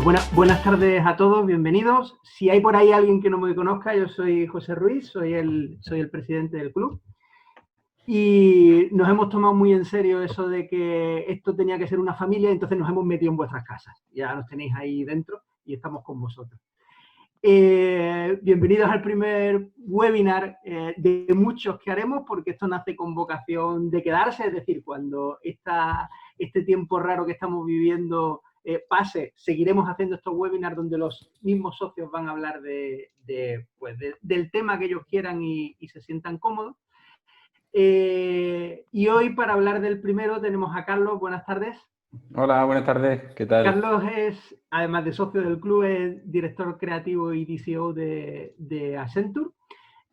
Pues buenas tardes a todos, bienvenidos. Si hay por ahí alguien que no me conozca, yo soy José Ruiz, soy el presidente del club. Y nos hemos tomado muy en serio eso de que esto tenía que ser una familia, entonces nos hemos metido en vuestras casas. Ya nos tenéis ahí dentro y estamos con vosotros. Bienvenidos al primer webinar de muchos que haremos, porque esto nace con vocación de quedarse, es decir, cuando este tiempo raro que estamos viviendo pase, seguiremos haciendo estos webinars donde los mismos socios van a hablar del tema que ellos quieran y se sientan cómodos. Y hoy, para hablar del primero, tenemos a Carlos. Buenas tardes. Hola, buenas tardes. ¿Qué tal? Carlos es, además de socio del club, es director creativo y DCO de Accenture.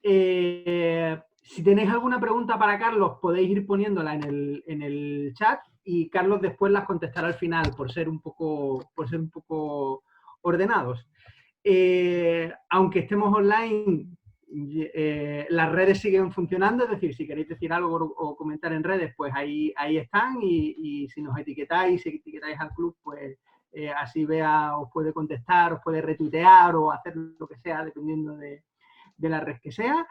Si tenéis alguna pregunta para Carlos, podéis ir poniéndola en el chat y Carlos después las contestará al final, por ser un poco ordenados. Aunque estemos online, las redes siguen funcionando, es decir, si queréis decir algo o comentar en redes, pues ahí están, y si nos etiquetáis, si etiquetáis al club, pues así Bea os puede contestar, os puede retuitear o hacer lo que sea, dependiendo de la red que sea.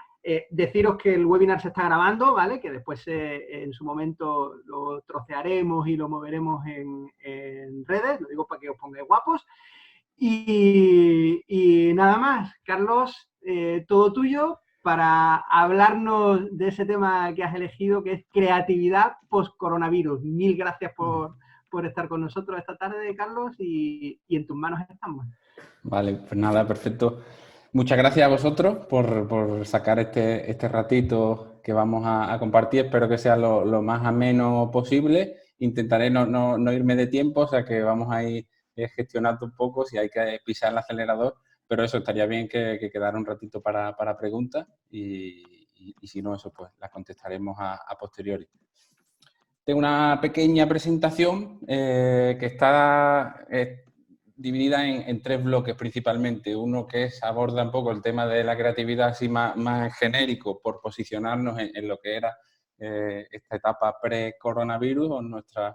Deciros que el webinar se está grabando, ¿vale? Que después en su momento lo trocearemos y lo moveremos en redes, lo digo para que os pongáis guapos. Y nada más, Carlos, todo tuyo para hablarnos de ese tema que has elegido, que es creatividad post-coronavirus. Mil gracias por estar con nosotros esta tarde, Carlos, y en tus manos estamos. Vale, pues nada, perfecto. Muchas gracias a vosotros por sacar este ratito que vamos a compartir. Espero que sea lo más ameno posible. Intentaré no irme de tiempo, o sea que vamos a ir gestionando un poco si hay que pisar el acelerador, pero eso estaría bien que quedara un ratito para preguntas y si no, eso pues las contestaremos a posteriori. Tengo una pequeña presentación que está dividida en tres bloques principalmente. Uno que aborda un poco el tema de la creatividad así más genérico, por posicionarnos en lo que era esta etapa pre-coronavirus o nuestra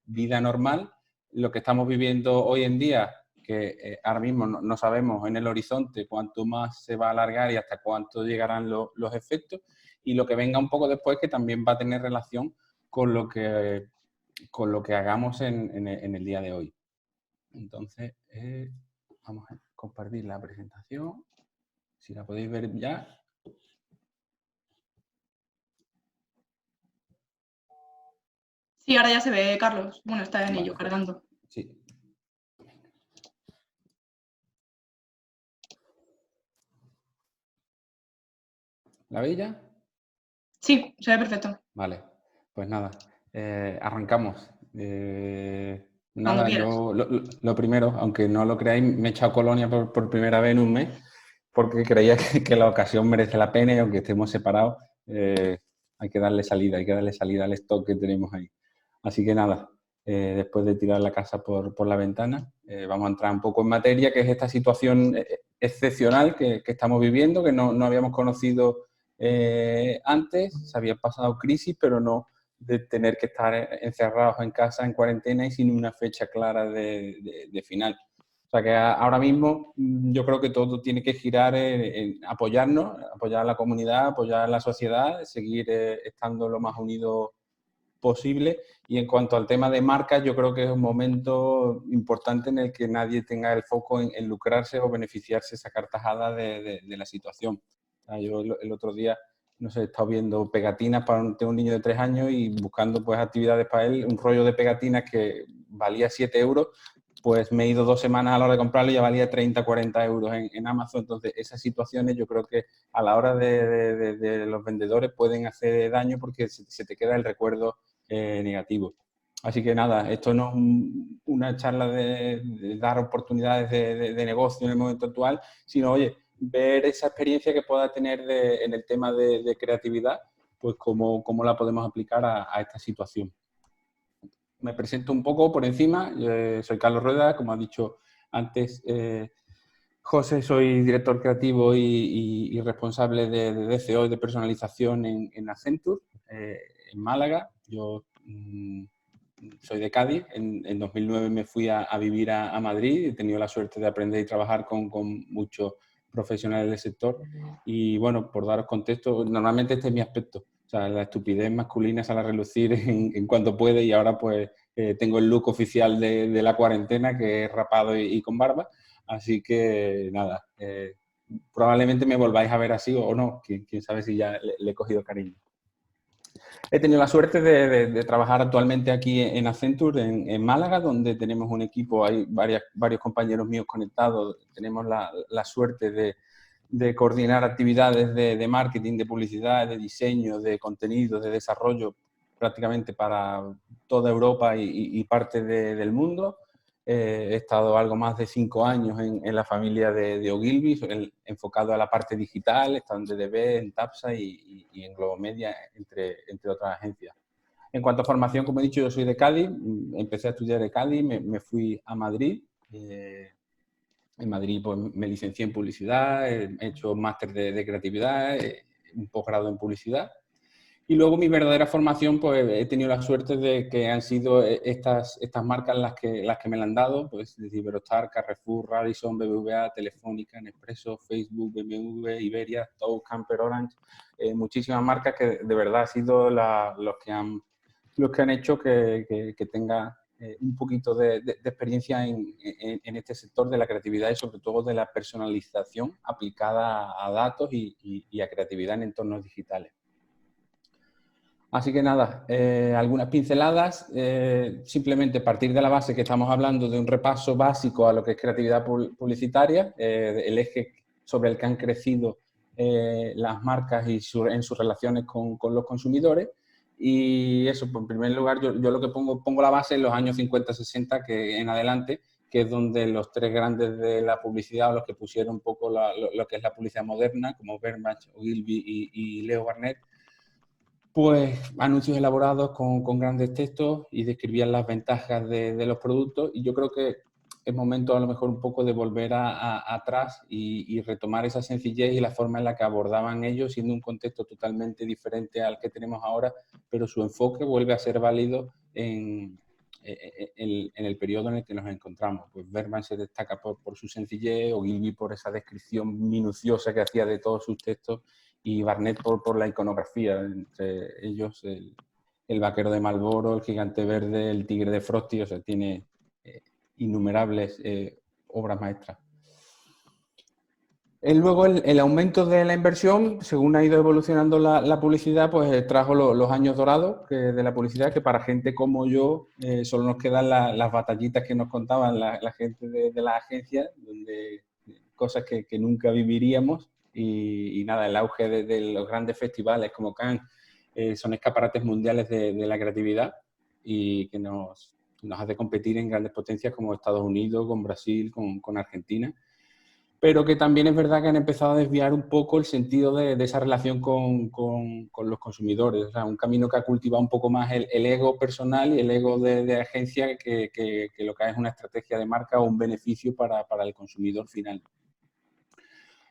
vida normal. Lo que estamos viviendo hoy en día, que ahora mismo no sabemos en el horizonte cuánto más se va a alargar y hasta cuánto llegarán los efectos, y lo que venga un poco después, que también va a tener relación con lo que hagamos en el día de hoy. Entonces, vamos a compartir la presentación, si la podéis ver ya. Sí, ahora ya se ve, Carlos. Bueno, está en ello, Vale, cargando. Sí. ¿La veis ya? Sí, se ve perfecto. Vale, pues nada, arrancamos. Cuando Nada, quieras. yo lo primero, aunque no lo creáis, me he echado colonia por primera vez en un mes, porque creía que la ocasión merece la pena, y aunque estemos separados, hay que darle salida al stock que tenemos ahí. Así que nada, después de tirar la casa por la ventana, vamos a entrar un poco en materia, que es esta situación excepcional que estamos viviendo, que no habíamos conocido antes. Se habían pasado crisis, pero no de tener que estar encerrados en casa, en cuarentena y sin una fecha clara de final. O sea que ahora mismo yo creo que todo tiene que girar en apoyarnos, apoyar a la comunidad, apoyar a la sociedad, seguir estando lo más unidos posible. Y en cuanto al tema de marcas, yo creo que es un momento importante en el que nadie tenga el foco en lucrarse o beneficiarse, sacar tajada de la situación. O sea, yo el otro día, no sé, he estado viendo pegatinas tengo un niño de 3 años y buscando pues actividades para él, un rollo de pegatinas que valía 7 euros, pues me he ido 2 semanas a la hora de comprarlo y ya valía 30, 40 euros en Amazon. Entonces, esas situaciones yo creo que a la hora de los vendedores pueden hacer daño, porque se te queda el recuerdo negativo. Así que nada, esto no es una charla de dar oportunidades de negocio en el momento actual, sino, oye, ver esa experiencia que pueda tener en el tema de creatividad, pues cómo la podemos aplicar a esta situación. Me presento un poco por encima. Soy Carlos Rueda, como ha dicho antes José, soy director creativo y responsable de DCO y de personalización en Accenture, en Málaga. Yo soy de Cádiz. En 2009 me fui a vivir a Madrid. He tenido la suerte de aprender y trabajar con muchos profesionales del sector. Y bueno, por daros contexto, normalmente este es mi aspecto. O sea, la estupidez masculina sale a relucir en cuanto puede, y ahora pues tengo el look oficial de la cuarentena, que es rapado y con barba. Así que nada, probablemente me volváis a ver así o no. Quién sabe si ya le he cogido cariño. He tenido la suerte de trabajar actualmente aquí en Accenture, en Málaga, donde tenemos un equipo, hay varios compañeros míos conectados. Tenemos la suerte de coordinar actividades de marketing, de publicidad, de diseño, de contenido, de desarrollo, prácticamente para toda Europa y parte del mundo. He estado algo más de 5 años en la familia de Ogilvy, enfocado a la parte digital. He estado en DDB, en Tapsa y en Globomedia, entre otras agencias. En cuanto a formación, como he dicho, yo soy de Cádiz. Empecé a estudiar de Cádiz, me fui a Madrid. En Madrid pues, me licencié en publicidad, he hecho máster de creatividad, un posgrado en publicidad. Y luego mi verdadera formación, pues he tenido la suerte de que han sido estas marcas las que me la han dado, pues desde Iberostar, Carrefour, Radisson, BBVA, Telefónica, Nespresso, Facebook, BMW, Iberia, Tow, Camper, Orange, muchísimas marcas que de verdad han sido los que han hecho que tenga un poquito de experiencia en este sector de la creatividad y sobre todo de la personalización aplicada a datos y a creatividad en entornos digitales. Así que nada, algunas pinceladas, simplemente partir de la base que estamos hablando de un repaso básico a lo que es creatividad publicitaria, el eje sobre el que han crecido las marcas y en sus relaciones con los consumidores. Y eso, en primer lugar, yo lo que pongo la base en los años 50-60 que en adelante, que es donde los tres grandes de la publicidad, o los que pusieron un poco lo que es la publicidad moderna, como Vermach, Ogilvy y Leo Burnett, pues anuncios elaborados con grandes textos y describían las ventajas de los productos. Y yo creo que es momento a lo mejor un poco de volver atrás y retomar esa sencillez y la forma en la que abordaban ellos, siendo un contexto totalmente diferente al que tenemos ahora, pero su enfoque vuelve a ser válido en el periodo en el que nos encontramos. Pues Bergman se destaca por su sencillez, Ogilvy por esa descripción minuciosa que hacía de todos sus textos, y Burnett por la iconografía, entre ellos el vaquero de Marlboro, el gigante verde, el tigre de Frosty. O sea, tiene innumerables obras maestras. Luego el aumento de la inversión, según ha ido evolucionando la publicidad, pues trajo los años dorados de la publicidad, que para gente como yo solo nos quedan las batallitas que nos contaban la gente de las agencias, donde cosas que nunca viviríamos. Y nada, el auge de los grandes festivales como Cannes son escaparates mundiales de la creatividad y que nos hace competir en grandes potencias como Estados Unidos, con Brasil, con Argentina, pero que también es verdad que han empezado a desviar un poco el sentido de esa relación con los consumidores. O sea, un camino que ha cultivado un poco más el ego personal y el ego de agencia que lo que es una estrategia de marca o un beneficio para el consumidor final.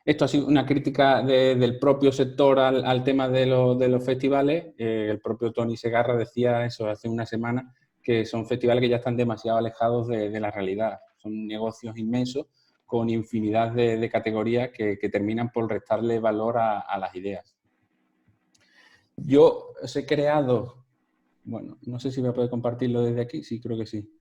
Esto ha sido una crítica del propio sector al tema de los festivales. El propio Tony Segarra decía eso hace una semana, que son festivales que ya están demasiado alejados de la realidad. Son negocios inmensos con infinidad de categorías que terminan por restarle valor a las ideas. Yo os he creado, bueno, no sé si voy a poder compartirlo desde aquí, sí, creo que sí.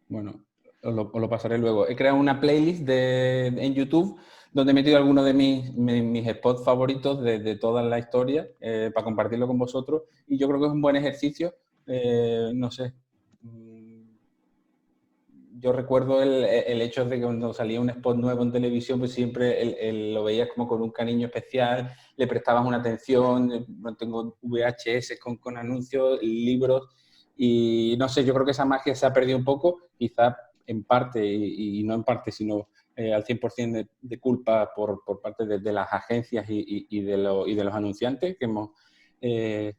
Bueno, os lo pasaré luego. He creado una playlist en YouTube donde he metido algunos de mis spots favoritos de toda la historia para compartirlo con vosotros, y yo creo que es un buen ejercicio. No sé, yo recuerdo el hecho de que cuando salía un spot nuevo en televisión, pues siempre lo veías como con un cariño especial, le prestabas una atención. Tengo VHS con anuncios, libros, y no sé, yo creo que esa magia se ha perdido un poco, quizá en parte, y no en parte, sino al 100% de culpa por parte de las agencias y de los anunciantes, que hemos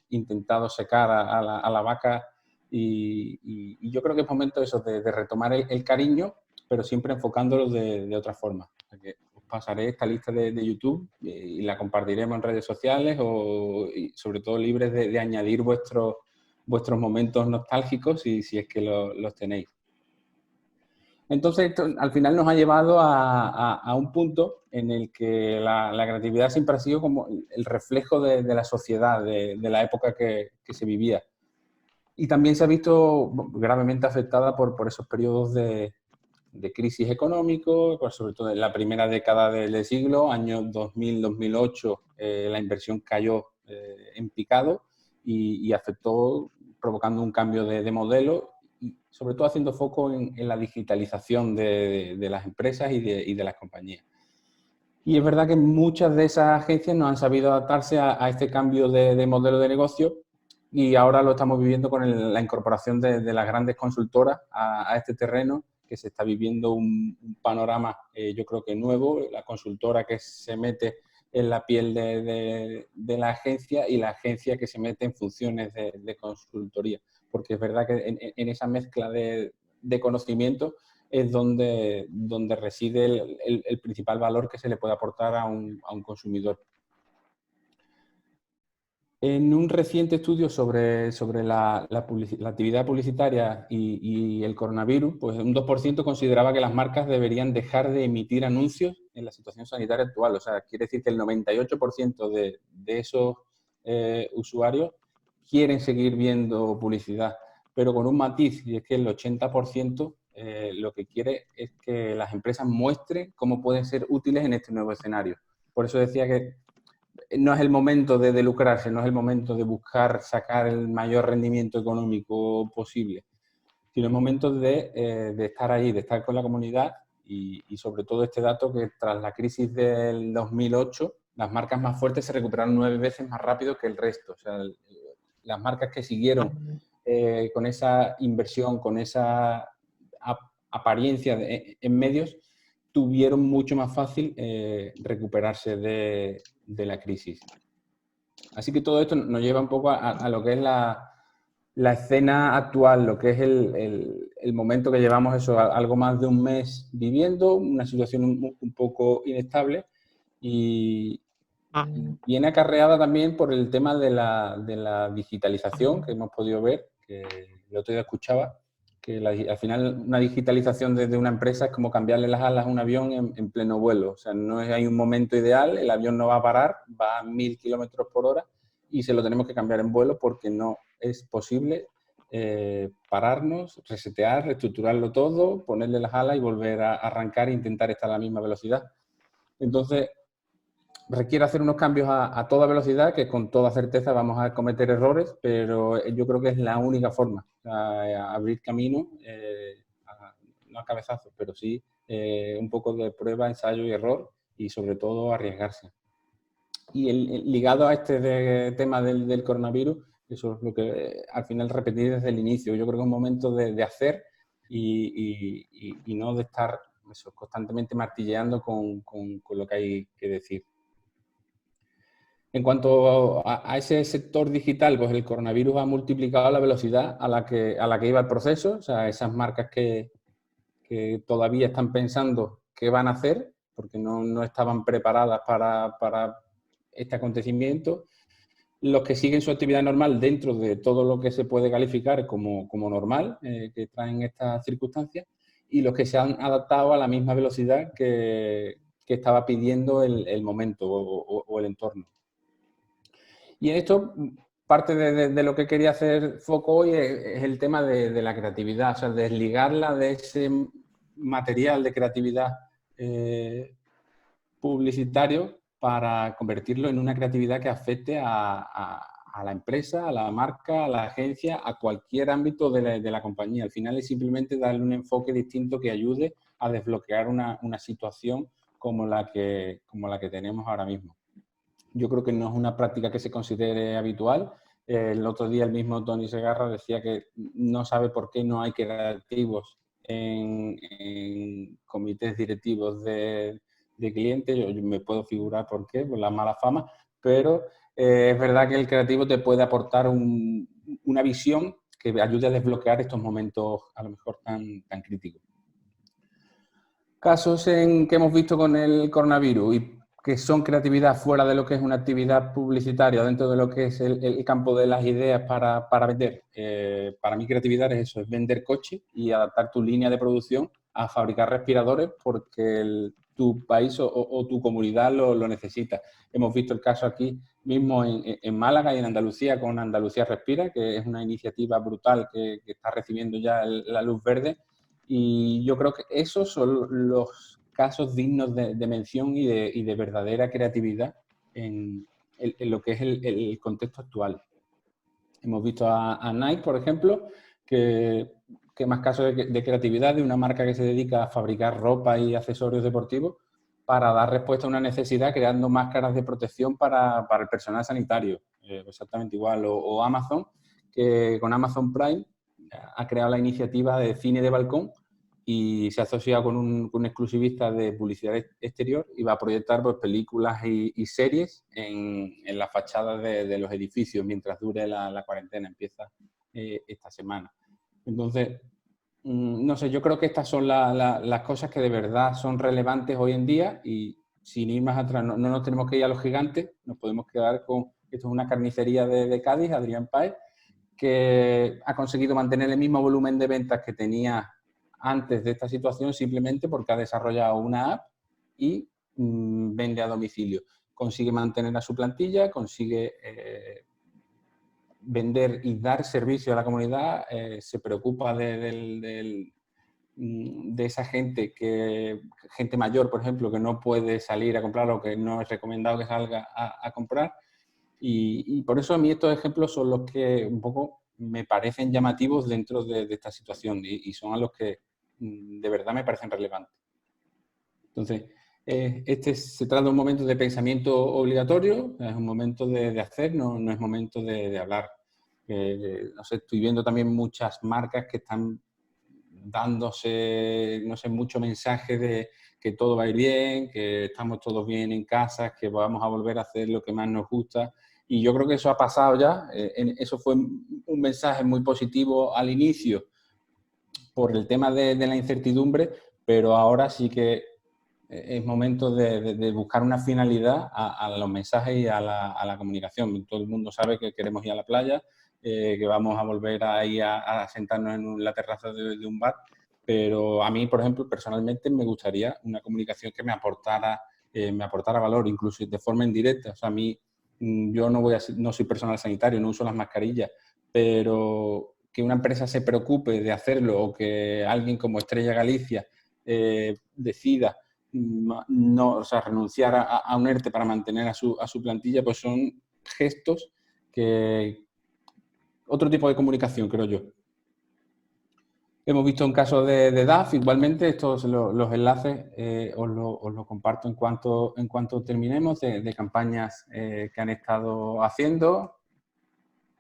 intentado secar a la vaca. Y yo creo que es momento eso de retomar el cariño, pero siempre enfocándolo de otra forma. O sea que os pasaré esta lista de YouTube y la compartiremos en redes sociales, y sobre todo libres de añadir vuestros vuestros momentos nostálgicos si es que los tenéis. Entonces, esto al final nos ha llevado a un punto en el que la creatividad siempre ha sido como el reflejo de la sociedad, de la época que se vivía. Y también se ha visto gravemente afectada por esos periodos de crisis económico, pues sobre todo en la primera década del siglo, años 2000-2008, la inversión cayó en picado y afectó, provocando un cambio de modelo y sobre todo haciendo foco en la digitalización de las empresas y de las compañías. Y es verdad que muchas de esas agencias no han sabido adaptarse a este cambio de modelo de negocio y ahora lo estamos viviendo con la incorporación de las grandes consultoras a este terreno, que se está viviendo un panorama, yo creo que nuevo, la consultora que se mete en la piel de la agencia y la agencia que se mete en funciones de consultoría. Porque es verdad que en esa mezcla de conocimiento es donde reside el principal valor que se le puede aportar a un consumidor. En un reciente estudio sobre la actividad publicitaria y el coronavirus, pues un 2% consideraba que las marcas deberían dejar de emitir anuncios en la situación sanitaria actual. O sea, quiere decir que el 98% de esos usuarios quieren seguir viendo publicidad, pero con un matiz, y es que el 80% lo que quiere es que las empresas muestren cómo pueden ser útiles en este nuevo escenario. Por eso decía que no es el momento de lucrarse, no es el momento de buscar sacar el mayor rendimiento económico posible, sino el momento de estar ahí, de estar con la comunidad y sobre todo este dato que tras la crisis del 2008, las marcas más fuertes se recuperaron 9 veces más rápido que el resto. O sea, las marcas que siguieron con esa inversión, con esa apariencia en medios, tuvieron mucho más fácil recuperarse de la crisis. Así que todo esto nos lleva un poco a lo que es la escena actual, lo que es el momento que llevamos eso, algo más de un mes viviendo, una situación un poco inestable y viene acarreada también por el tema de la digitalización que hemos podido ver, que el otro día escuchaba, que al final una digitalización desde una empresa es como cambiarle las alas a un avión en pleno vuelo. O sea, no hay un momento ideal, el avión no va a parar, va a 1000 kilómetros por hora y se lo tenemos que cambiar en vuelo porque no es posible pararnos, resetear, reestructurarlo todo, ponerle las alas y volver a arrancar e intentar estar a la misma velocidad. Entonces, requiere hacer unos cambios a toda velocidad, que con toda certeza vamos a cometer errores, pero yo creo que es la única forma, abrir camino, no a cabezazos, pero sí un poco de prueba, ensayo y error y sobre todo arriesgarse. Y ligado a este tema del coronavirus, eso es lo que al final repetí desde el inicio. Yo creo que es un momento de hacer y no de estar eso, constantemente martilleando con lo que hay que decir. En cuanto a ese sector digital, pues el coronavirus ha multiplicado la velocidad a la que iba el proceso. O sea, esas marcas que todavía están pensando qué van a hacer, porque no estaban preparadas para este acontecimiento. Los que siguen su actividad normal dentro de todo lo que se puede calificar como normal, que traen estas circunstancias, y los que se han adaptado a la misma velocidad que estaba pidiendo el momento o el entorno. Y en esto, parte de lo que quería hacer foco hoy es el tema de la creatividad, o sea, desligarla de ese material de creatividad publicitario para convertirlo en una creatividad que afecte a la empresa, a la marca, a la agencia, a cualquier ámbito de la compañía. Al final es simplemente darle un enfoque distinto que ayude a desbloquear una situación como la que tenemos ahora mismo. Yo creo que no es una práctica que se considere habitual. El otro día el mismo Tony Segarra decía que no sabe por qué no hay creativos en comités directivos de clientes. Yo me puedo figurar por qué, por la mala fama, pero es verdad que el creativo te puede aportar una visión que ayude a desbloquear estos momentos a lo mejor tan críticos. Casos que hemos visto con el coronavirus y que son creatividad fuera de lo que es una actividad publicitaria, dentro de lo que es el campo de las ideas para vender. Para mí creatividad es eso, es vender coches y adaptar tu línea de producción a fabricar respiradores porque tu país o tu comunidad lo necesita. Hemos visto el caso aquí mismo en Málaga y en Andalucía con Andalucía Respira, que es una iniciativa brutal que está recibiendo ya la luz verde. Y yo creo que esos son los casos dignos de mención y de verdadera creatividad en lo que es el contexto actual. Hemos visto a Nike, por ejemplo, que más casos de creatividad de una marca que se dedica a fabricar ropa y accesorios deportivos para dar respuesta a una necesidad creando máscaras de protección para el personal sanitario. Exactamente igual. O Amazon, que con Amazon Prime ha creado la iniciativa de cine de balcón y se ha asociado con un exclusivista de publicidad exterior y va a proyectar pues, películas y series en las fachadas de los edificios mientras dure la cuarentena. Empieza esta semana. Entonces, no sé, yo creo que estas son las cosas que de verdad son relevantes hoy en día y sin ir más atrás, no nos tenemos que ir a los gigantes, nos podemos quedar con, esto es una carnicería de Cádiz, Adrián Páez, que ha conseguido mantener el mismo volumen de ventas que tenía antes de esta situación simplemente porque ha desarrollado una app y vende a domicilio. Consigue mantener a su plantilla, consigue vender y dar servicio a la comunidad, se preocupa de esa gente gente mayor, por ejemplo, que no puede salir a comprar o que no es recomendado que salga a comprar. Y por eso a mí estos ejemplos son los que un poco me parecen llamativos dentro de esta situación y son a los que de verdad me parecen relevantes. Entonces, se trata de un momento de pensamiento obligatorio, es un momento de hacer, no es momento de hablar. No sé, estoy viendo también muchas marcas que están dándose, no sé, mucho mensaje de que todo va a ir bien, que estamos todos bien en casa, que vamos a volver a hacer lo que más nos gusta. Y yo creo que eso ha pasado ya. Eso fue un mensaje muy positivo al inicio por el tema de la incertidumbre, pero ahora sí que es momento de buscar una finalidad a los mensajes y a la comunicación. Todo el mundo sabe que queremos ir a la playa, que vamos a volver ahí a sentarnos en la terraza de un bar, pero a mí, por ejemplo, personalmente me gustaría una comunicación que me aportara valor, incluso de forma indirecta. O sea, a mí, yo no soy personal sanitario, no uso las mascarillas, pero que una empresa se preocupe de hacerlo o que alguien como Estrella Galicia decida o sea, renunciar a un ERTE para mantener a su plantilla, pues son gestos que... Otro tipo de comunicación, creo yo. Hemos visto un caso de DAF, igualmente, estos los enlaces os lo comparto en cuanto terminemos, de campañas que han estado haciendo.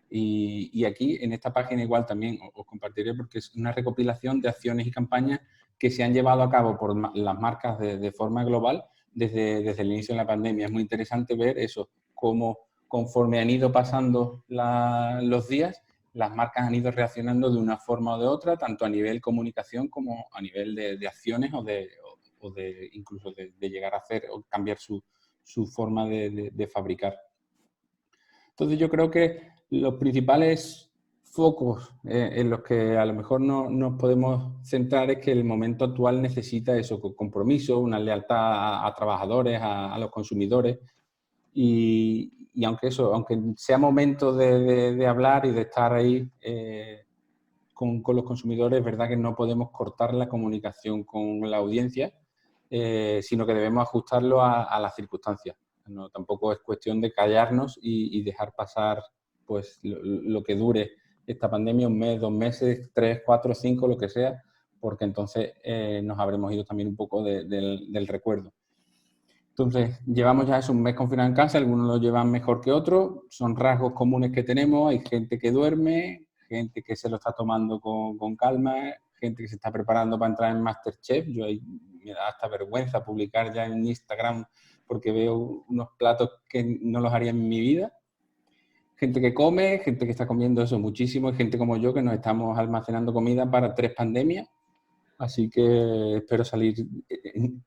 Y aquí, en esta página igual también os compartiré porque es una recopilación de acciones y campañas que se han llevado a cabo por las marcas de forma global desde el inicio de la pandemia. Es muy interesante ver eso, cómo conforme han ido pasando los días, las marcas han ido reaccionando de una forma o de otra, tanto a nivel comunicación como a nivel de acciones o incluso de llegar a hacer o cambiar su forma de fabricar. Entonces yo creo que los principales focos en los que a lo mejor no nos podemos centrar es que el momento actual necesita eso, compromiso, una lealtad a trabajadores, a los consumidores y aunque sea momento de hablar y de estar ahí con los consumidores, es verdad que no podemos cortar la comunicación con la audiencia, sino que debemos ajustarlo a las circunstancias. No, tampoco es cuestión de callarnos y dejar pasar pues, lo que dure esta pandemia, 1 mes, 2 meses, 3, 4, 5, lo que sea, porque entonces nos habremos ido también un poco del recuerdo. Entonces, llevamos ya 1 mes confinados en casa, algunos lo llevan mejor que otros, son rasgos comunes que tenemos, hay gente que duerme, gente que se lo está tomando con calma, gente que se está preparando para entrar en MasterChef. Yo ahí me da hasta vergüenza publicar ya en Instagram porque veo unos platos que no los haría en mi vida. Gente que come, gente que está comiendo eso muchísimo, y gente como yo que nos estamos almacenando comida para 3 pandemias. Así que espero salir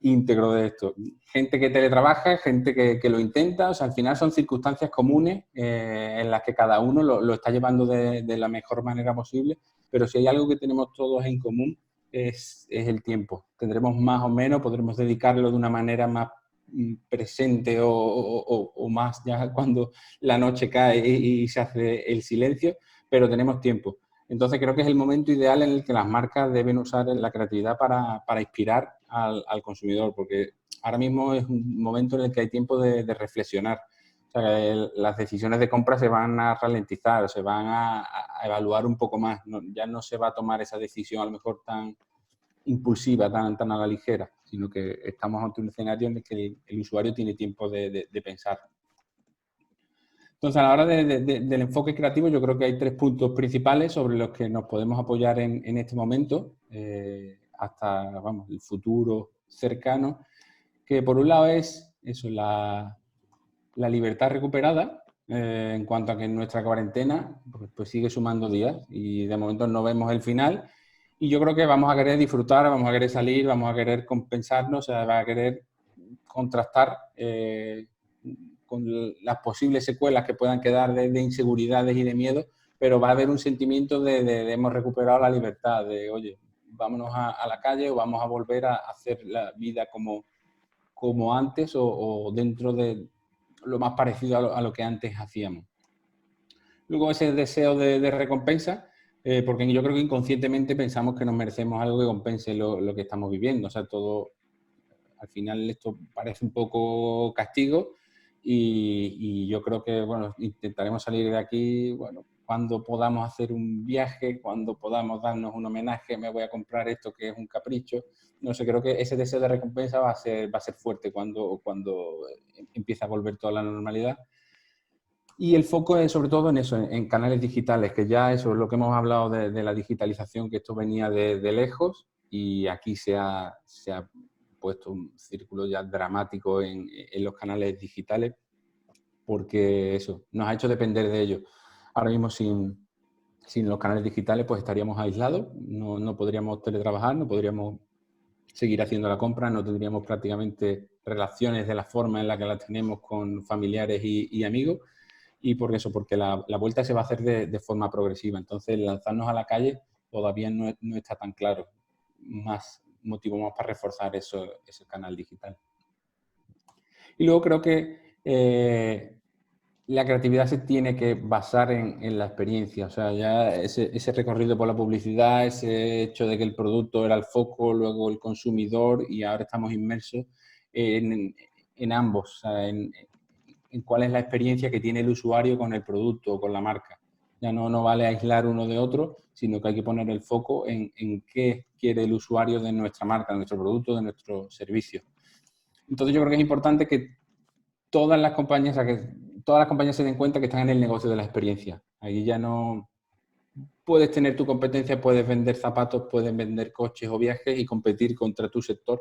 íntegro de esto. Gente que teletrabaja, gente que lo intenta, o sea, al final son circunstancias comunes en las que cada uno lo está llevando de la mejor manera posible, pero si hay algo que tenemos todos en común es el tiempo. Tendremos más o menos, podremos dedicarlo de una manera más presente o más ya cuando la noche cae y se hace el silencio, pero tenemos tiempo. Entonces creo que es el momento ideal en el que las marcas deben usar la creatividad para inspirar al consumidor, porque ahora mismo es un momento en el que hay tiempo de reflexionar. O sea, las decisiones de compra se van a ralentizar, se van a evaluar un poco más. Ya no se va a tomar esa decisión a lo mejor tan impulsiva, tan a la ligera, sino que estamos ante un escenario en el que el usuario tiene tiempo de pensar. Entonces, a la hora del enfoque creativo, yo creo que hay 3 puntos principales sobre los que nos podemos apoyar en este momento, hasta el futuro cercano, que por un lado es eso, la libertad recuperada, en cuanto a que nuestra cuarentena pues sigue sumando días y de momento no vemos el final. Y yo creo que vamos a querer disfrutar, vamos a querer salir, vamos a querer compensarnos, o sea, va a querer contrastar con las posibles secuelas que puedan quedar de inseguridades y de miedo, pero va a haber un sentimiento de hemos recuperado la libertad, de oye, vámonos a la calle o vamos a volver a hacer la vida como antes o dentro de lo más parecido a lo que antes hacíamos. Luego ese deseo de recompensa, porque yo creo que inconscientemente pensamos que nos merecemos algo que compense lo que estamos viviendo. O sea, todo, al final esto parece un poco castigo y yo creo que, bueno, intentaremos salir de aquí, bueno, cuando podamos hacer un viaje, cuando podamos darnos un homenaje, me voy a comprar esto que es un capricho. No sé, creo que ese deseo de recompensa va a ser fuerte cuando empiece a volver toda la normalidad. Y el foco es sobre todo en eso, en canales digitales, que ya eso es lo que hemos hablado de la digitalización, que esto venía de lejos y aquí se ha puesto un círculo ya dramático en los canales digitales, porque eso nos ha hecho depender de ellos. Ahora mismo sin los canales digitales pues estaríamos aislados, no podríamos teletrabajar, no podríamos seguir haciendo la compra, no tendríamos prácticamente relaciones de la forma en la que las tenemos con familiares y amigos. Y por eso, porque la vuelta se va a hacer de forma progresiva. Entonces, lanzarnos a la calle todavía no está tan claro. Más motivo más para reforzar ese canal digital. Y luego creo que la creatividad se tiene que basar en la experiencia. O sea, ya ese recorrido por la publicidad, ese hecho de que el producto era el foco, luego el consumidor, y ahora estamos inmersos en ambos. O sea, en cuál es la experiencia que tiene el usuario con el producto o con la marca. Ya no vale aislar uno de otro, sino que hay que poner el foco en qué quiere el usuario de nuestra marca, de nuestro producto, de nuestro servicio. Entonces yo creo que es importante que todas las compañías se den cuenta que están en el negocio de la experiencia. Ahí ya no puedes tener tu competencia, puedes vender zapatos, puedes vender coches o viajes y competir contra tu sector,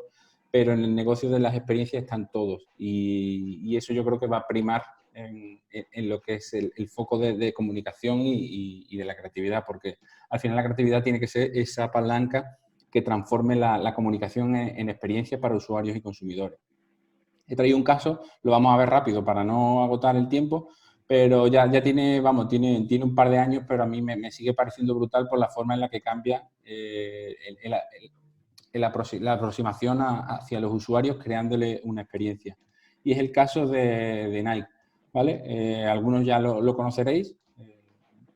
pero en el negocio de las experiencias están todos y eso yo creo que va a primar en lo que es el foco de comunicación y de la creatividad, porque al final la creatividad tiene que ser esa palanca que transforme la comunicación en experiencia para usuarios y consumidores. He traído un caso, lo vamos a ver rápido para no agotar el tiempo, pero ya tiene un par de años, pero a mí me sigue pareciendo brutal por la forma en la que cambia la aproximación hacia los usuarios, creándole una experiencia. Y es el caso de Nike, ¿vale? Algunos ya lo conoceréis.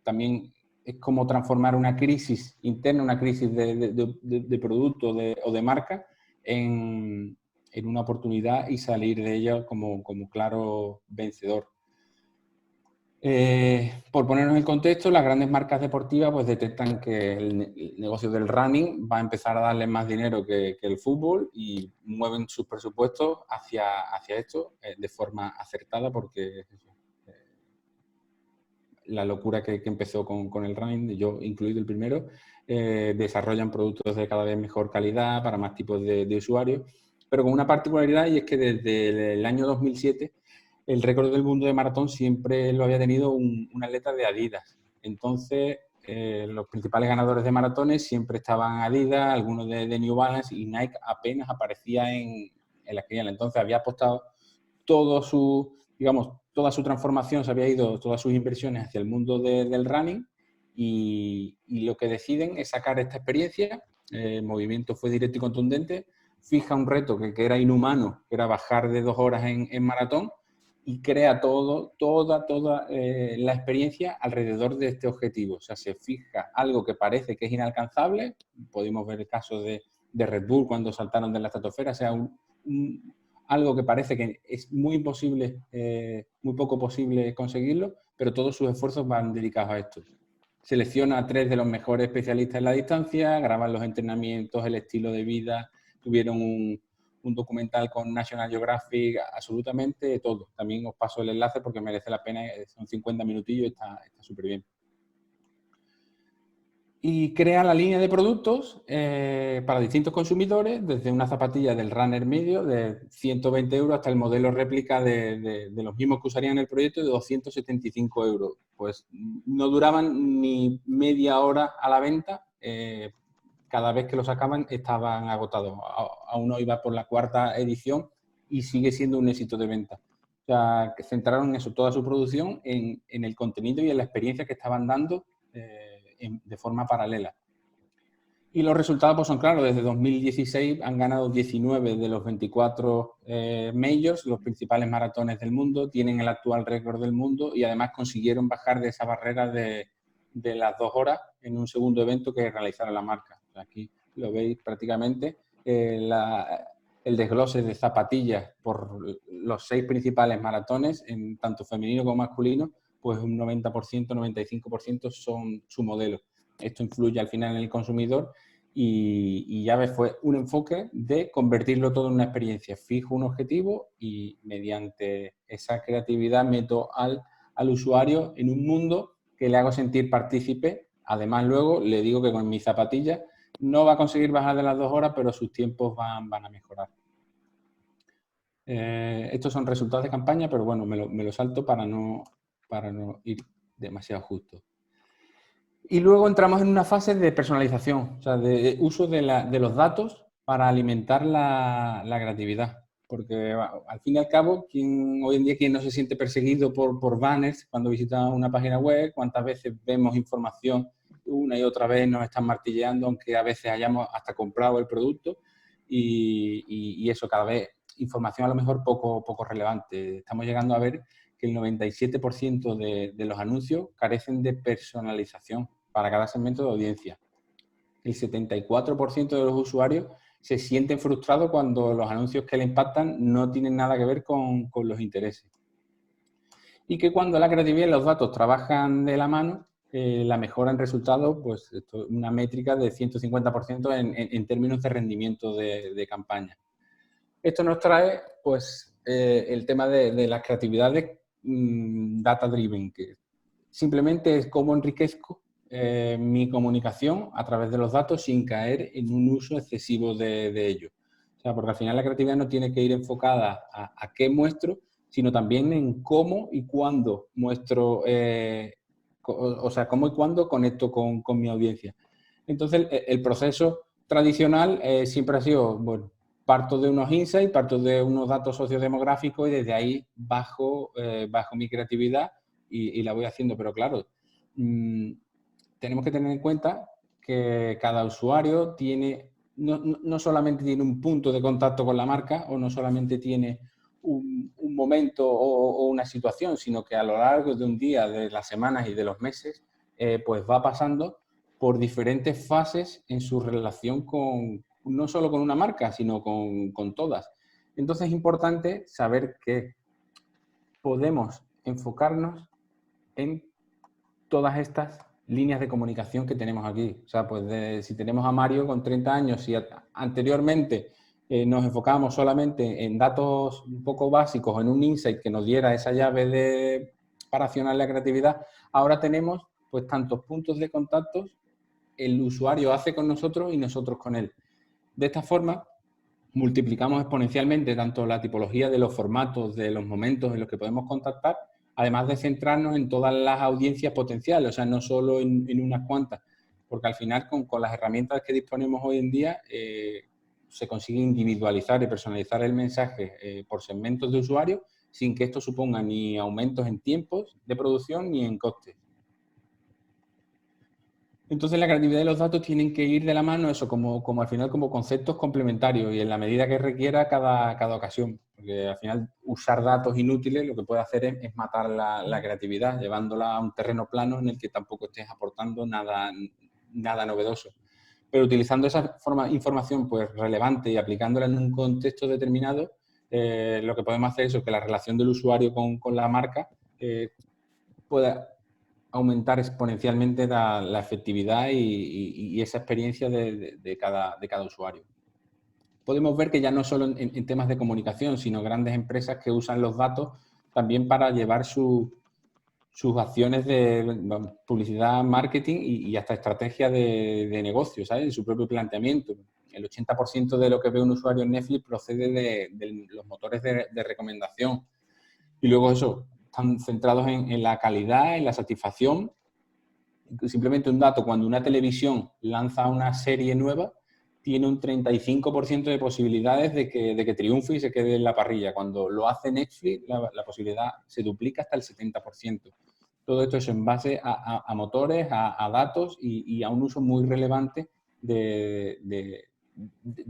También es como transformar una crisis interna, una crisis de producto o de marca en una oportunidad y salir de ella como claro vencedor. Por ponernos en contexto, las grandes marcas deportivas pues detectan que el negocio del running va a empezar a darle más dinero que el fútbol y mueven sus presupuestos hacia esto de forma acertada, porque la locura que empezó con el running, yo incluido el primero, desarrollan productos de cada vez mejor calidad para más tipos de usuarios, pero con una particularidad, y es que desde el año 2007 el récord del mundo de maratón siempre lo había tenido un atleta de Adidas. Entonces, los principales ganadores de maratones siempre estaban Adidas, algunos de New Balance, y Nike apenas aparecía en la quiniela. Entonces había apostado toda su transformación, se había ido todas sus inversiones hacia el mundo del running, y lo que deciden es sacar esta experiencia. El movimiento fue directo y contundente, fija un reto que era inhumano, que era bajar de 2 horas en maratón, y crea toda la experiencia alrededor de este objetivo. O sea, se fija algo que parece que es inalcanzable. Podemos ver el caso de Red Bull cuando saltaron de la estratosfera. O sea, algo que parece que es muy imposible, muy poco posible conseguirlo, pero todos sus esfuerzos van dedicados a esto. Selecciona a 3 de los mejores especialistas en la distancia, graban los entrenamientos, el estilo de vida, tuvieron un documental con National Geographic, absolutamente todo. También os paso el enlace porque merece la pena, son 50 minutillos, está súper bien. Y crea la línea de productos para distintos consumidores, desde una zapatilla del runner medio de 120 euros hasta el modelo réplica de los mismos que usarían el proyecto de 275 euros. Pues no duraban ni media hora a la venta. Cada vez que lo sacaban estaban agotados. Aún hoy va por la 4ª edición y sigue siendo un éxito de venta. O sea, que centraron eso, toda su producción en el contenido y en la experiencia que estaban dando de forma paralela. Y los resultados pues son claros. Desde 2016 han ganado 19 de los 24 majors, los principales maratones del mundo, tienen el actual récord del mundo y además consiguieron bajar de esa barrera de las 2 horas en un segundo evento que realizara la marca. Aquí lo veis prácticamente, el desglose de zapatillas por los 6 principales maratones, en tanto femenino como masculino, pues un 90%, 95% son su modelo. Esto influye al final en el consumidor y ya ves, fue un enfoque de convertirlo todo en una experiencia. Fijo un objetivo y mediante esa creatividad meto al usuario en un mundo que le hago sentir partícipe. Además, luego le digo que con mis zapatillas no va a conseguir bajar de las 2 horas, pero sus tiempos van a mejorar. Estos son resultados de campaña, pero bueno, me lo salto para no ir demasiado justo. Y luego entramos en una fase de personalización, o sea, de uso de los datos para alimentar la creatividad. Porque al fin y al cabo, hoy en día, ¿quién no se siente perseguido por banners cuando visita una página web? ¿Cuántas veces vemos información una y otra vez, nos están martilleando, aunque a veces hayamos hasta comprado el producto? Y eso, cada vez información a lo mejor poco relevante. Estamos llegando a ver que el 97% de los anuncios carecen de personalización para cada segmento de audiencia. El 74% de los usuarios se sienten frustrados cuando los anuncios que le impactan no tienen nada que ver con los intereses. Y que cuando la creatividad y los datos trabajan de la mano, la mejora en resultados, pues esto, una métrica de 150% en términos de rendimiento de campaña. Esto nos trae pues, el tema de las creatividades data-driven, que simplemente es cómo enriquezco mi comunicación a través de los datos sin caer en un uso excesivo de ellos. O sea, porque al final la creatividad no tiene que ir enfocada a qué muestro, sino también en cómo y cuándo muestro, o sea, cómo y cuándo conecto con mi audiencia. Entonces, el proceso tradicional siempre ha sido, bueno, parto de unos insights, parto de unos datos sociodemográficos y desde ahí bajo mi creatividad y la voy haciendo. Pero claro, tenemos que tener en cuenta que cada usuario tiene, no solamente tiene un punto de contacto con la marca o no solamente tiene un momento o una situación, sino que a lo largo de un día, de las semanas y de los meses, pues va pasando por diferentes fases en su relación no solo con una marca, sino con todas. Entonces es importante saber que podemos enfocarnos en todas estas líneas de comunicación que tenemos aquí. O sea, pues si tenemos a Mario con 30 años y anteriormente nos enfocábamos solamente en datos un poco básicos, en un insight que nos diera esa llave para accionar la creatividad, ahora tenemos pues tantos puntos de contacto, el usuario hace con nosotros y nosotros con él. De esta forma, multiplicamos exponencialmente tanto la tipología de los formatos, de los momentos en los que podemos contactar, además de centrarnos en todas las audiencias potenciales, o sea, no solo en unas cuantas, porque al final con las herramientas que disponemos hoy en día se consigue individualizar y personalizar el mensaje por segmentos de usuarios sin que esto suponga ni aumentos en tiempos de producción ni en costes. Entonces la creatividad y los datos tienen que ir de la mano, eso como al final como conceptos complementarios y en la medida que requiera cada ocasión. Porque al final usar datos inútiles lo que puede hacer es matar la creatividad, llevándola a un terreno plano en el que tampoco estés aportando nada novedoso. Pero utilizando esa información pues, relevante y aplicándola en un contexto determinado, lo que podemos hacer es que la relación del usuario con la marca pueda aumentar exponencialmente la efectividad y esa experiencia de cada usuario. Podemos ver que ya no solo en temas de comunicación, sino grandes empresas que usan los datos también para llevar sus acciones de publicidad, marketing y hasta estrategia de negocio, ¿sabes? En su propio planteamiento. El 80% de lo que ve un usuario en Netflix procede de los motores de recomendación. Y luego eso, están centrados en la calidad, en la satisfacción. Simplemente un dato, cuando una televisión lanza una serie nueva, tiene un 35% de posibilidades de que triunfe y se quede en la parrilla. Cuando lo hace Netflix, la posibilidad se duplica hasta el 70%. Todo esto es en base a motores, a datos y a un uso muy relevante de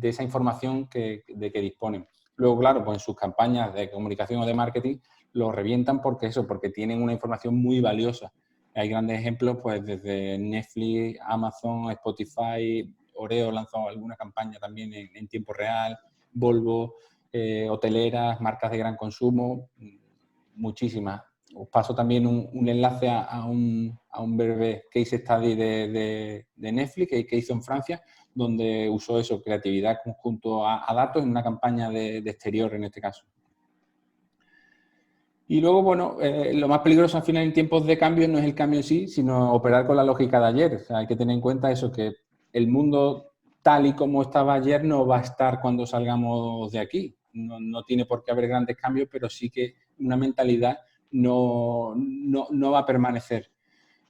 esa información de que disponen. Luego, claro, pues en sus campañas de comunicación o de marketing lo revientan porque tienen una información muy valiosa. Hay grandes ejemplos, pues desde Netflix, Amazon, Spotify, Oreo lanzó alguna campaña también en tiempo real, Volvo, hoteleras, marcas de gran consumo, muchísimas. Os paso también un enlace a un breve case study de Netflix que hizo en Francia, donde usó eso, creatividad junto a datos en una campaña de exterior en este caso. Y luego, bueno, lo más peligroso al final en tiempos de cambio no es el cambio en sí, sino operar con la lógica de ayer. O sea, hay que tener en cuenta eso, que el mundo tal y como estaba ayer no va a estar cuando salgamos de aquí. No tiene por qué haber grandes cambios, pero sí que una mentalidad no va a permanecer.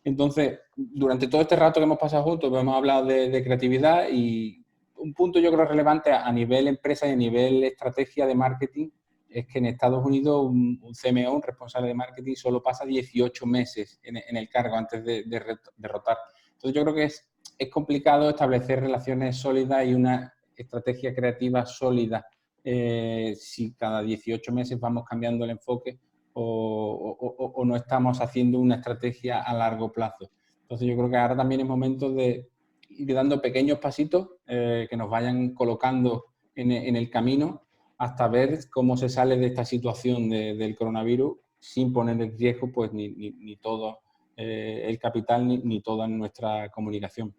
Entonces, durante todo este rato que hemos pasado juntos, hemos hablado de creatividad y un punto yo creo relevante a nivel empresa y a nivel estrategia de marketing es que en Estados Unidos un CMO, un responsable de marketing, solo pasa 18 meses en el cargo antes de rotar. Entonces yo creo que es complicado establecer relaciones sólidas y una estrategia creativa sólida si cada 18 meses vamos cambiando el enfoque o no estamos haciendo una estrategia a largo plazo. Entonces yo creo que ahora también es momento de ir dando pequeños pasitos que nos vayan colocando en el camino hasta ver cómo se sale de esta situación del coronavirus sin poner en riesgo pues, ni todo el capital ni toda nuestra comunicación.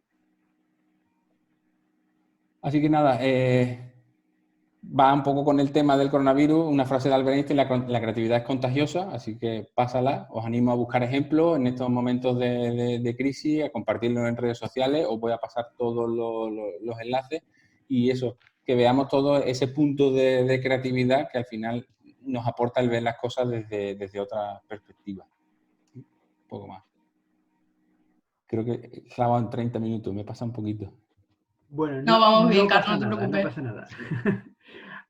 Así que nada, va un poco con el tema del coronavirus, una frase de Albert Einstein, la creatividad es contagiosa, así que pásala. Os animo a buscar ejemplos en estos momentos de crisis, a compartirlo en redes sociales. Os voy a pasar todos los enlaces y eso, que veamos todo ese punto de creatividad que al final nos aporta el ver las cosas desde otra perspectiva. Un poco más. Creo que he clavado en 30 minutos, me pasa un poquito. Bueno, No, vamos bien, pasa Carlos, no te nada, preocupes. no pasa nada.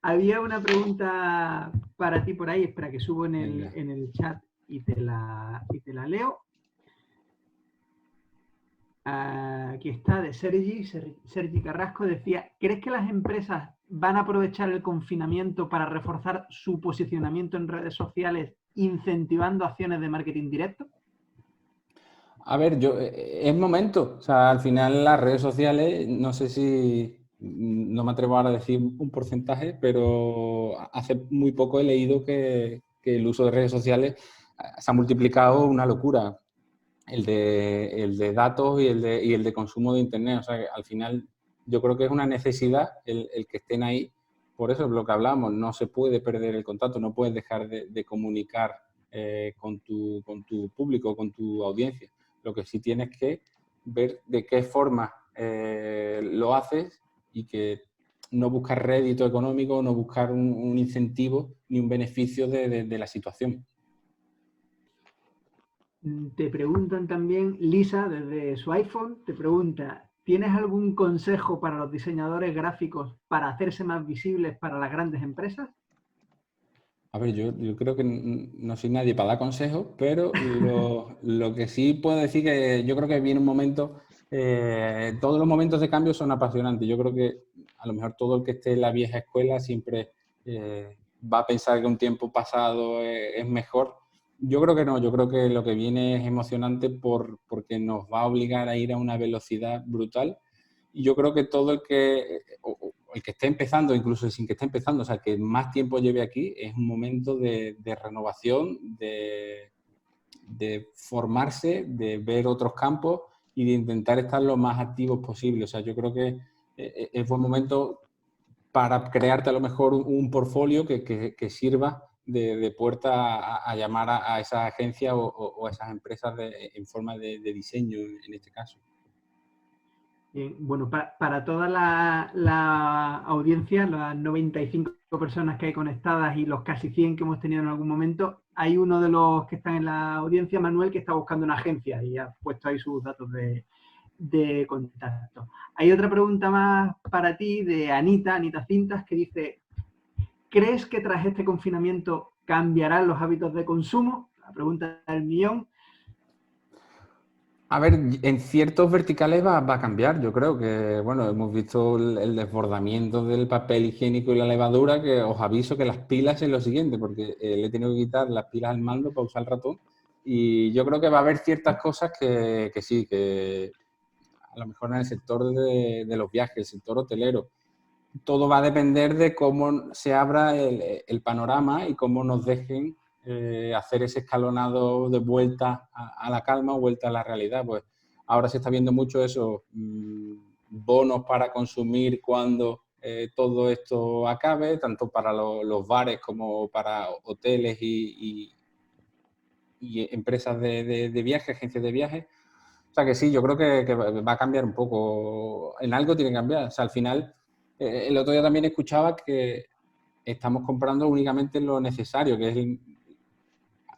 Había una pregunta para ti por ahí, espera que subo en el chat y te la leo. Aquí está, de Sergi Carrasco, decía, ¿crees que las empresas van a aprovechar el confinamiento para reforzar su posicionamiento en redes sociales incentivando acciones de marketing directo? A ver, es momento. O sea, al final las redes sociales, no sé si, no me atrevo ahora a decir un porcentaje, pero hace muy poco he leído que el uso de redes sociales se ha multiplicado una locura. El de datos y el de consumo de Internet. O sea, que al final yo creo que es una necesidad el que estén ahí. Por eso es lo que hablamos, no se puede perder el contacto, no puedes dejar de comunicar con tu público, con tu audiencia. Lo que sí tienes que ver de qué forma lo haces y que no buscar rédito económico, no buscar un incentivo ni un beneficio de la situación. Te preguntan también, Lisa, desde su iPhone, te pregunta, ¿tienes algún consejo para los diseñadores gráficos para hacerse más visibles para las grandes empresas? A ver, yo creo que no soy nadie para dar consejos, pero lo que sí puedo decir que yo creo que viene un momento, todos los momentos de cambio son apasionantes. Yo creo que a lo mejor todo el que esté en la vieja escuela siempre va a pensar que un tiempo pasado es mejor. Yo creo que no, yo creo que lo que viene es emocionante porque nos va a obligar a ir a una velocidad brutal. Y yo creo que todo el que esté empezando, incluso sin que esté empezando, o sea, que más tiempo lleve aquí, es un momento de renovación, de formarse, de ver otros campos y de intentar estar lo más activos posible. O sea, yo creo que es buen momento para crearte a lo mejor un portfolio que sirva de puerta a llamar a esas agencias o a esas empresas en forma de diseño, en este caso. Bueno, para toda la audiencia, las 95 personas que hay conectadas y los casi 100 que hemos tenido en algún momento, hay uno de los que están en la audiencia, Manuel, que está buscando una agencia y ha puesto ahí sus datos de contacto. Hay otra pregunta más para ti de Anita Cintas, que dice, ¿crees que tras este confinamiento cambiarán los hábitos de consumo? La pregunta del millón. A ver, en ciertos verticales va a cambiar. Yo creo que, bueno, hemos visto el desbordamiento del papel higiénico y la levadura, que os aviso que las pilas es lo siguiente, porque le he tenido que quitar las pilas al mando para usar el ratón. Y yo creo que va a haber ciertas cosas que sí, que a lo mejor en el sector de los viajes, el sector hotelero, todo va a depender de cómo se abra el panorama y cómo nos dejen hacer ese escalonado de vuelta a la calma o vuelta a la realidad. Pues ahora se está viendo mucho eso, bonos para consumir cuando todo esto acabe, tanto para los bares como para hoteles y empresas de viaje, agencias de viaje. O sea que sí, yo creo que va a cambiar un poco. En algo tiene que cambiar. O sea, al final, el otro día también escuchaba que estamos comprando únicamente lo necesario, que es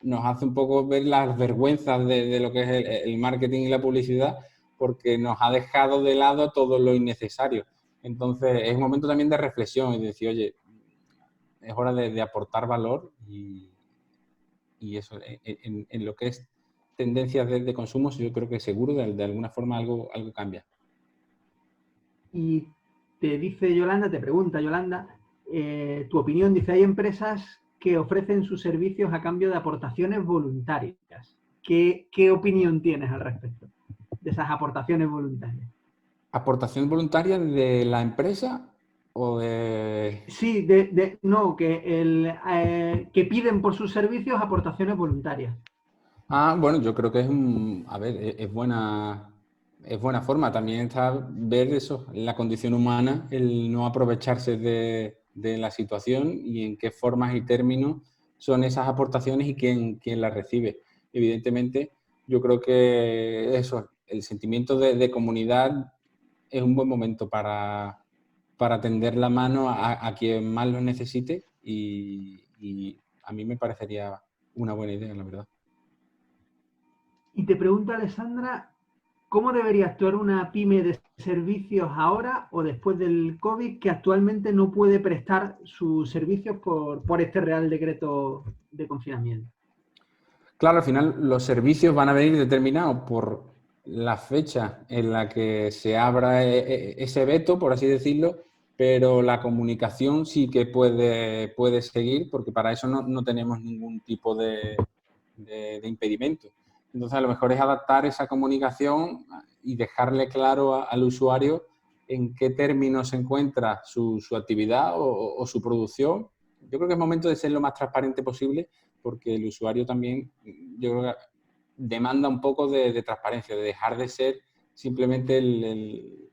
nos hace un poco ver las vergüenzas de lo que es el marketing y la publicidad, porque nos ha dejado de lado todo lo innecesario. Entonces, es un momento también de reflexión y de decir, oye, es hora de aportar valor y eso, en lo que es tendencias de consumo, yo creo que seguro de alguna forma algo cambia. Y te dice Yolanda, te pregunta Yolanda, tu opinión, dice, hay empresas que ofrecen sus servicios a cambio de aportaciones voluntarias. ¿Qué opinión tienes al respecto de esas aportaciones voluntarias? ¿Aportación voluntaria de la empresa o de...? Sí, no, que piden por sus servicios aportaciones voluntarias. Bueno, yo creo que a ver, es buena forma. También está ver eso, la condición humana, el no aprovecharse de la situación y en qué formas y términos son esas aportaciones y quién las recibe. Evidentemente, yo creo que eso, el sentimiento de comunidad es un buen momento para tender la mano a quien más lo necesite y a mí me parecería una buena idea, la verdad. Y te pregunta Alessandra, ¿cómo debería actuar una pyme de servicios ahora o después del COVID que actualmente no puede prestar sus servicios por este Real Decreto de confinamiento? Claro, al final los servicios van a venir determinados por la fecha en la que se abra ese veto, por así decirlo, pero la comunicación sí que puede seguir porque para eso no tenemos ningún tipo de impedimento. Entonces, a lo mejor es adaptar esa comunicación y dejarle claro al usuario en qué términos se encuentra su actividad o su producción. Yo creo que es momento de ser lo más transparente posible porque el usuario también, yo creo que demanda un poco de transparencia, de dejar de ser simplemente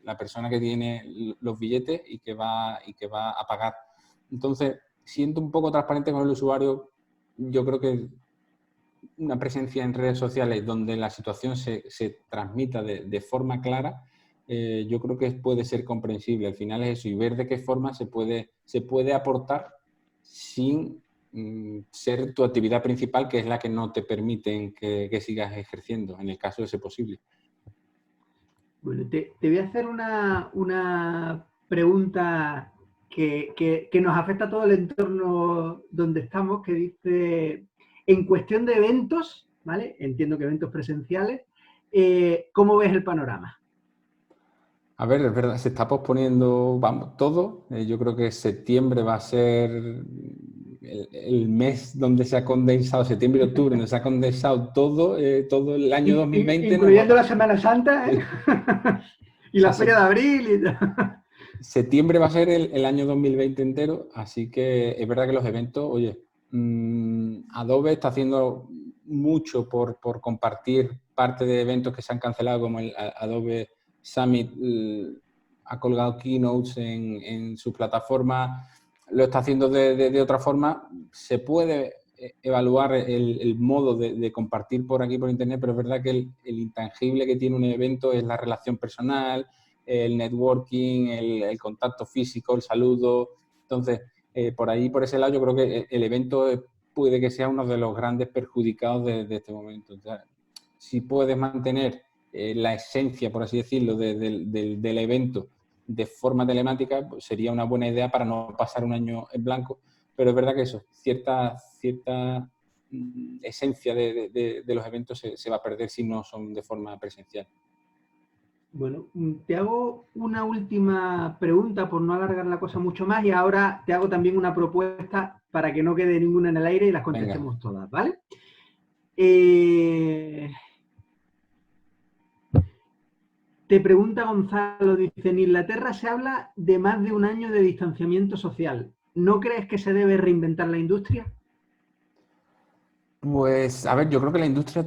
la persona que tiene los billetes y que va a pagar. Entonces, siendo un poco transparente con el usuario, yo creo que una presencia en redes sociales donde la situación se transmita de forma clara, yo creo que puede ser comprensible. Al final es eso, y ver de qué forma se puede aportar sin ser tu actividad principal, que es la que no te permiten que sigas ejerciendo, en el caso de ser posible. Bueno, te voy a hacer una pregunta que nos afecta a todo el entorno donde estamos, que dice, en cuestión de eventos, ¿vale? Entiendo que eventos presenciales, ¿cómo ves el panorama? A ver, es verdad, se está posponiendo todo. Yo creo que septiembre va a ser el mes donde se ha condensado, septiembre y octubre, donde se ha condensado todo el año 2020. Incluyendo la Semana Santa, ¿eh? Y la Feria de Abril y tal. Septiembre va a ser el año 2020 entero, así que es verdad que los eventos, oye, Adobe está haciendo mucho por compartir parte de eventos que se han cancelado, como el Adobe Summit, ha colgado keynotes en su plataforma, lo está haciendo de otra forma. Se puede evaluar el modo de compartir por aquí, por internet, pero es verdad que el intangible que tiene un evento es la relación personal, el networking, el contacto físico, el saludo. Entonces, por ahí, por ese lado, yo creo que el evento puede que sea uno de los grandes perjudicados de este momento. O sea, si puedes mantener la esencia, por así decirlo, del evento de forma telemática, pues sería una buena idea para no pasar un año en blanco. Pero es verdad que eso, cierta esencia de los eventos se va a perder si no son de forma presencial. Bueno, te hago una última pregunta por no alargar la cosa mucho más y ahora te hago también una propuesta para que no quede ninguna en el aire y las contestemos todas, ¿vale? Te pregunta Gonzalo, dice, en Inglaterra se habla de más de un año de distanciamiento social. ¿No crees que se debe reinventar la industria? Pues, a ver, yo creo que la industria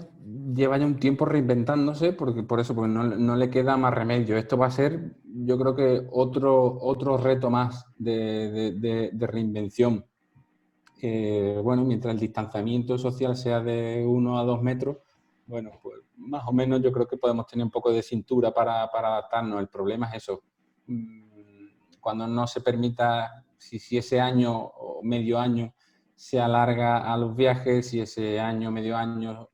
lleva ya un tiempo reinventándose porque no le queda más remedio. Esto va a ser, yo creo que otro reto más de reinvención. Bueno, mientras el distanciamiento social sea de 1 a 2 metros, bueno, pues más o menos yo creo que podemos tener un poco de cintura para adaptarnos. El problema es eso. Cuando no se permita, si ese año o medio año se alarga a los viajes, si ese año, medio año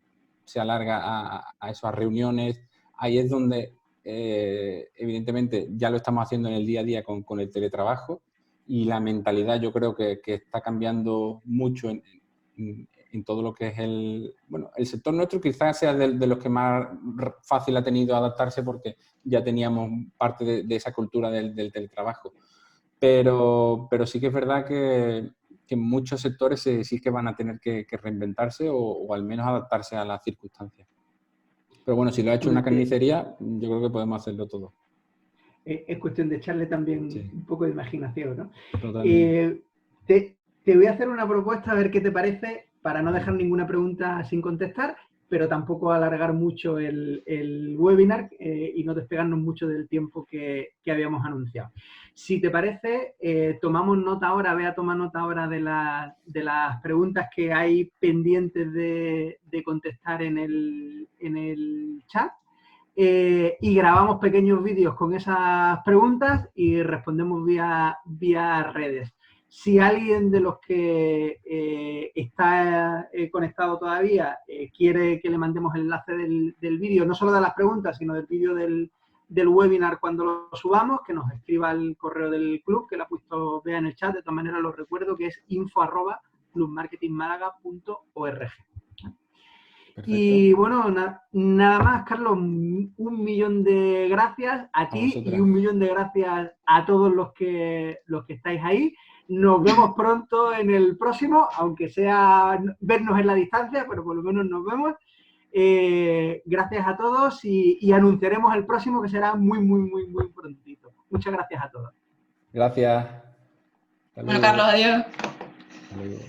se alarga a esas reuniones, ahí es donde evidentemente ya lo estamos haciendo en el día a día con el teletrabajo y la mentalidad yo creo que está cambiando mucho en todo lo que es el sector nuestro. Quizás sea de los que más fácil ha tenido adaptarse porque ya teníamos parte de esa cultura del teletrabajo. Pero sí que es verdad que en muchos sectores sí que van a tener que reinventarse o al menos adaptarse a las circunstancias. Pero bueno, si lo ha hecho una carnicería, yo creo que podemos hacerlo todo. Es cuestión de echarle también un poco de imaginación, ¿no? Totalmente. Te voy a hacer una propuesta a ver qué te parece para no dejar ninguna pregunta sin contestar, pero tampoco alargar mucho el webinar y no despegarnos mucho del tiempo que habíamos anunciado. Si te parece, tomamos nota ahora, Bea toma nota ahora de las preguntas que hay pendientes de contestar en el chat. Y grabamos pequeños vídeos con esas preguntas y respondemos vía redes. Si alguien de los que está conectado todavía quiere que le mandemos el enlace del vídeo, no solo de las preguntas, sino del vídeo del webinar cuando lo subamos, que nos escriba al correo del club, que lo ha puesto Bea en el chat. De todas maneras lo recuerdo, que es info@clubmarketingmálaga.org. Perfecto. Y bueno, nada más, Carlos, 1.000.000 de gracias a ti y 1.000.000 de gracias a todos los que estáis ahí. Nos vemos pronto en el próximo, aunque sea vernos en la distancia, pero por lo menos nos vemos. Gracias a todos y anunciaremos el próximo, que será muy prontito. Muchas gracias a todos. Gracias. Bueno, Carlos, adiós. Hasta luego.